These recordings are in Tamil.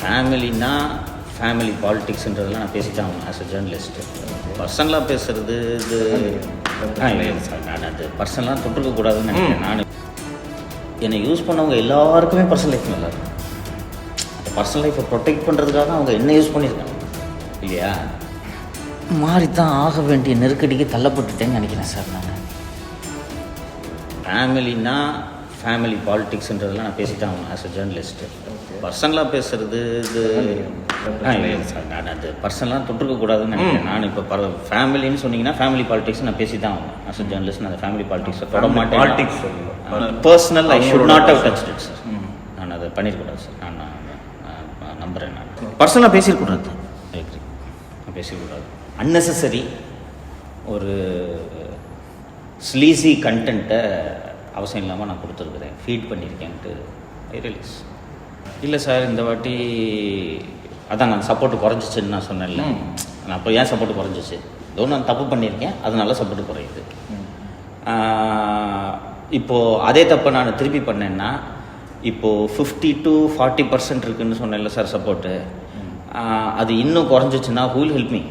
ஃபேமிலினா ஃபேமிலி பாலிட்டிக்ஸ்ன்றதெல்லாம் நான் பேசிட்டு ஆகணும் ஆஸ் அ ஜேர்னலிஸ்ட்டு. பர்சனலாக பேசுகிறது இது இல்லை சார், நான் அது பர்சனலாக தொட்டுருக்கக்கூடாதுன்னு நினைக்கிறேன். நான் என்னை யூஸ் பண்ணவங்க எல்லாருக்குமே பர்சனல் லைஃப் நல்லாயிருக்கும். அந்த பர்சனல் லைஃப்பை ப்ரொடெக்ட் பண்ணுறதுக்காக அவங்க என்ன யூஸ் பண்ணியிருக்காங்க இல்லையா? மாறி தான் ஆக வேண்டிய நெருக்கடிக்கு தள்ளப்பட்டுட்டேன்னு நினைக்கிறேன் சார். நான் ஃபேமிலினா ஃபேமிலி பாலிட்டிக்ஸ்ன்றதெல்லாம் நான் பேசிட்டு ஆகணும் ஆஸ் அ ஜேர்னலிஸ்ட்டு. பர்சனலாக பேசுகிறது இது இல்லை சார், நான் அது பர்சனலாக தொட்டுருக்கக்கூடாதுன்னு நினைக்கிறேன். நான் இப்போ ஃபேமிலின்னு சொன்னீங்கன்னா ஃபேமிலி பாலிட்டிக்ஸ் நான் பேசி தான் ஆகணும் ஆஸ் அ ஜேர்னலிஸ்ட். நான் அந்த ஃபேமிலி பாலிட்டிக்ஸை தொட மாட்டேன். Politics personal I should not have touched it sir. நான் அதை பண்ணியிருக்கூடாது சார். நான் நம்புகிறேன். நான் பர்சனலாக பேசியிருக்கூடாது. நான் பேசியிருக்கூடாது. அன்னெசரி ஒரு ஸ்லீசி கண்டென்ட்டை அவசியம் இல்லாமல் நான் கொடுத்துருக்குறேன், ஃபீட் பண்ணியிருக்கேன்ட்டு ஐ ரியலைஸ். இல்லை சார், இந்த வாட்டி அதான் நான் சப்போர்ட்டு குறைஞ்சிச்சுன்னு நான் சொன்னேன்ல. நான் அப்போ ஏன் சப்போர்ட்டு குறைஞ்சிச்சு? ஏதோ நான் தப்பு பண்ணியிருக்கேன், அதனால சப்போர்ட்டு குறையுது. இப்போது அதே தப்பை நான் திருப்பி பண்ணேன்னா இப்போது 50 to 40% இருக்குதுன்னு சொன்னேன்ல சார் சப்போர்ட்டு. அது இன்னும் குறைஞ்சிச்சுன்னா who will help me?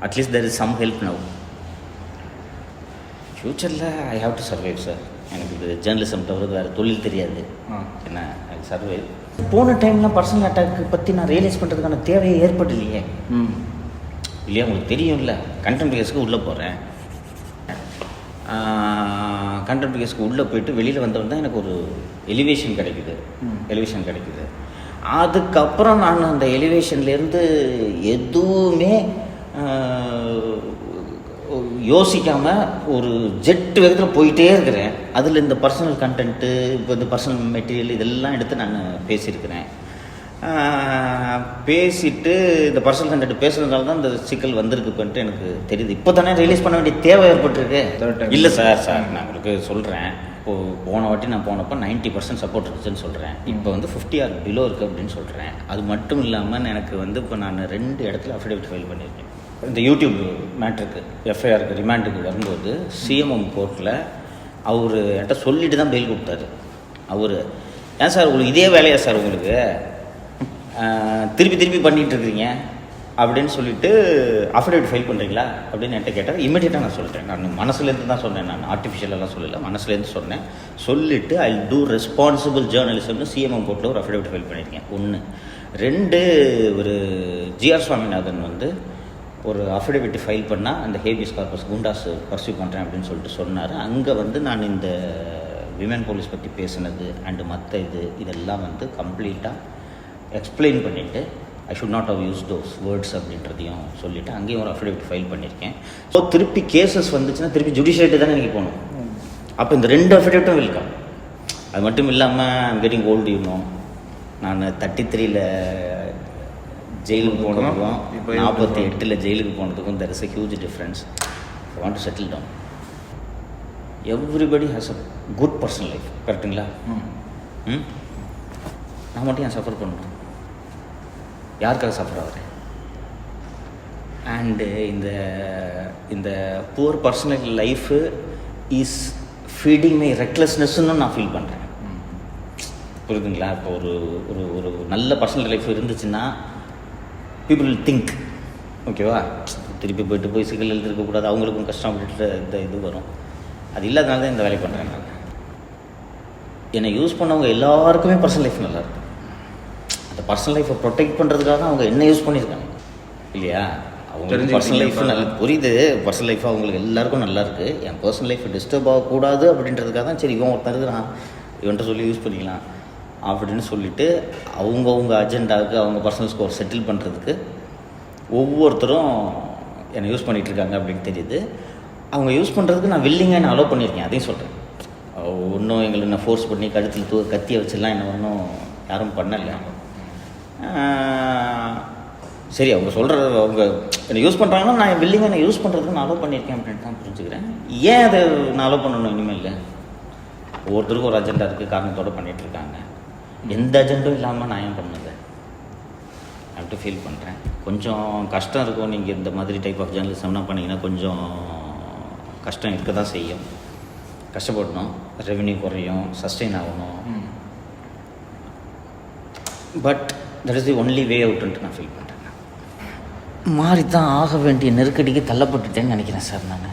At least there is some help now. ஃப்யூச்சரில் I have to survive sir. எனக்கு இது ஜேர்னலிசம் தவிர வேறு தொழில் தெரியாது. என்ன ஐ சர்வைவ். போன டைம்லாம் பர்சனல் அட்டாக் பற்றி நான் ரியலைஸ் பண்ணுறதுக்கான தேவையை ஏற்படலையே இல்லையா? உங்களுக்கு தெரியும்ல, கண்டெம்ட் கேஸுக்கு உள்ளே போகிறேன். கண்டெம்ட் கேஸுக்கு உள்ளே போயிட்டு வெளியில் வந்தவன் தான் எனக்கு ஒரு எலிவேஷன் கிடைக்குது. அதுக்கப்புறம் நான் அந்த எலிவேஷன்லேருந்து எதுவுமே யோசிக்காமல் ஒரு ஜெட் வேகத்தில் போயிட்டே இருக்கிறேன். அதில் இந்த பர்சனல் கண்டென்ட்டு, இப்போ இந்த பர்சனல் மெட்டீரியல் இதெல்லாம் எடுத்து நான் பேசியிருக்கிறேன். பேசிட்டு இந்த பர்சனல் கண்டென்ட் பேசுகிறதுனால தான் இந்த சிக்கல் வந்திருக்குன்ட்டு எனக்கு தெரியுது. இப்போ தானே ரிலீஸ் பண்ண வேண்டிய தேவை ஏற்பட்டிருக்கு. இல்லை சார் நான் உங்களுக்கு சொல்கிறேன். இப்போது போன வாட்டி நான் போனப்போ 90% சப்போர்ட் இருந்துச்சுன்னு சொல்கிறேன். இப்போ வந்து 50 or below இருக்குது அப்படின்னு சொல்கிறேன். அது மட்டும் இல்லாமல் எனக்கு வந்து இப்போ நான் 2 இடத்துல அஃபிடேவிட் ஃபைல் பண்ணியிருக்கேன். இந்த யூடியூப் மேட்ருக்கு எஃப்ஐஆருக்கு ரிமாண்டுக்கு வரும்போது சிஎம்எம் கோர்ட்டில் அவர் என்கிட்ட சொல்லிட்டு தான் பெயில் கொடுத்தாரு. அவர் ஏன் சார் உங்களுக்கு இதே வேலையா சார் உங்களுக்கு திருப்பி பண்ணிகிட்ருக்கிறீங்க அப்படின்னு சொல்லிட்டு அஃபிடேவிட் ஃபைல் பண்ணுறீங்களா அப்படின்னு என்கிட்ட கேட்டார். இமீடியட்டாக நான் சொல்லிட்டேன். நான் மனசுலேருந்து தான் சொன்னேன். நான் ஆர்டிஃபிஷியலெல்லாம் சொல்லலை, மனசுலேருந்து சொன்னேன். சொல்லிவிட்டு ஐ டூ ரெஸ்பான்சிபிள் ஜேர்னலிசம்னு சிஎம்எம் கோர்ட்டில் ஒரு அஃபிடேவிட் ஃபைல் பண்ணியிருக்கேன். 1. 2, ஒரு ஜிஆர் சுவாமிநாதன் வந்து ஒரு அஃபிடேவிட் ஃபைல் பண்ணால் அந்த ஹேபியஸ் கார்பஸ் குண்டாஸ் பர்சியூ பண்ணுறேன் அப்படின்னு சொல்லிட்டு சொன்னார். அங்கே வந்து நான் இந்த விமன் போலீஸ் பற்றி பேசுனது அண்டு மற்ற இதெல்லாம் வந்து கம்ப்ளீட்டாக எக்ஸ்பிளைன் பண்ணிவிட்டு I should not have use those words அப்படின்றதையும் சொல்லிவிட்டு அங்கேயும் ஒரு அஃபிடேவிட் ஃபைல் பண்ணியிருக்கேன். ஸோ திருப்பி கேசஸ் வந்துச்சுன்னா திருப்பி ஜுடிஷியரிட்டு தான் எனக்கு போகணும். அப்போ இந்த 2 அஃபிடேவிட்டும் வெல்கம். அது மட்டும் இல்லாமல் ஐம் கெட்டிங் ஓல்டு இன்னும். நான் 33ல் ஜெயிலுக்கு போனதுக்கும் 48ல் ஜெயிலுக்கு போனதுக்கும் there is a huge difference. I want to settle down. Everybody has a good personal life. கரெக்டுங்களா? நான் மட்டும் ஏன் சஃபர் பண்ணணும்? யாருக்காக சஃபர் ஆகிறேன்? அண்டு இந்த poor personal life is feeding my ரெக்லெஸ்னஸ்ன்னு நான் ஃபீல் பண்ணுறேன். புரியுதுங்களா? இப்போ ஒரு நல்ல பர்சனல் லைஃப் இருந்துச்சுன்னா பீப்புள் வில் திங்க், ஓகேவா, திருப்பி போய் சிக்கல் எழுதிருக்கக்கூடாது, அவங்களுக்கும் கஷ்டம் அப்படின்ற இது வரும். அது இல்லாதனால தான் இந்த வேலையை பண்ணுறேன். நான் என்னை யூஸ் பண்ணவங்க எல்லாருக்குமே பர்சனல் லைஃப் நல்லாயிருக்கும். அந்த பர்சனல் லைஃப்பை ப்ரொடெக்ட் பண்ணுறதுக்காக அவங்க என்ன யூஸ் பண்ணியிருக்காங்க இல்லையா? அவங்களுக்கு பர்சனல் லைஃப் நல்லா புரியுது. பர்சனல் லைஃப் அவங்களுக்கு எல்லாருக்கும் நல்லா இருக்குது. என் பர்சனல் லைஃப் டிஸ்டர்ப் ஆகக்கூடாது அப்படின்றதுக்காக தான் சரி இவன் ஒருத்தர் இருக்கிறான், இவன்ட்ட சொல்லி யூஸ் பண்ணிக்கலாம் அப்படின்னு சொல்லிவிட்டு அவங்கவுங்க அஜெண்டாவுக்கு அவங்க பர்சனல் ஸ்கோர் செட்டில் பண்ணுறதுக்கு ஒவ்வொருத்தரும் என்னை யூஸ் பண்ணிகிட்ருக்காங்க அப்படின்னு தெரியுது. அவங்க யூஸ் பண்ணுறதுக்கு நான் வில்லிங்காக நான் அலோவ் பண்ணியிருக்கேன். அதையும் சொல்கிறேன். ஒன்றும் எங்களை நான் ஃபோர்ஸ் பண்ணி கழுத்தில் கத்தியை வச்சுலாம் என்ன ஒன்றும் யாரும் பண்ணலை. சரி, அவங்க சொல்கிறது அவங்க என்னை யூஸ் பண்ணுறாங்கன்னா நான் வில்லிங்காக நான் யூஸ் பண்ணுறதுக்கு நான் அலோவ் பண்ணியிருக்கேன் அப்படின்னு தான் புரிஞ்சுக்கிறேன். ஏன் அதை நான் அலோவ் பண்ணணும் இனிமேல்? ஒவ்வொருத்தருக்கும் ஒரு அஜெண்டா இருக்குது, காரணத்தோடு பண்ணிகிட்ருக்காங்க. எந்த அஜெண்டும் இல்லாமல் நான் ஏன் பண்ணது அப்படின்ட்டு ஃபீல் பண்ணுறேன். கொஞ்சம் கஷ்டம் இருக்கும். நீங்கள் இந்த மாதிரி டைப் ஆஃப் ஜேர்னலிசம்னா பண்ணிங்கன்னா கொஞ்சம் கஷ்டம் இருக்க தான் செய்யும். கஷ்டப்படணும், ரெவென்யூ குறையும், சஸ்டெயின் ஆகணும். But that is the only way அவுட்டுன்ட்டு நான் ஃபீல் பண்ணுறேன். மாறி தான் ஆக வேண்டிய நெருக்கடிக்கு தள்ளப்பட்டுட்டேன்னு நினைக்கிறேன் சார் நான்.